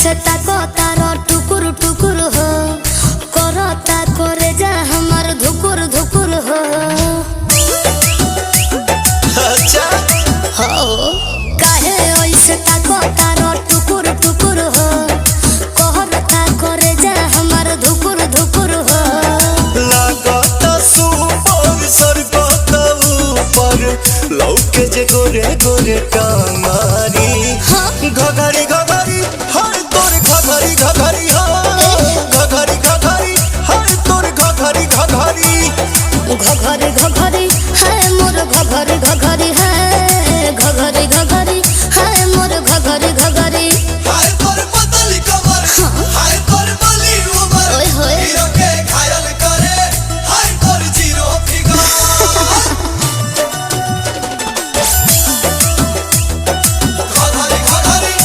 ऐसे ताको तारो टुकुर टुकुर हो करता करे जा हमार धुकुर धुकुर हो। अच्छा हो काहे ऐसे ताको तारो टुकुर टुकुर हो करता करे जा हमार धुकुर धुकुर हो। लागत सुपर सरकत ऊपर लौके जे गोरे गोरे टांगारी घघरी घघरी हर तोर घघरी घघरी घघरी घघरी हर तोर घघरी घघरी घघरी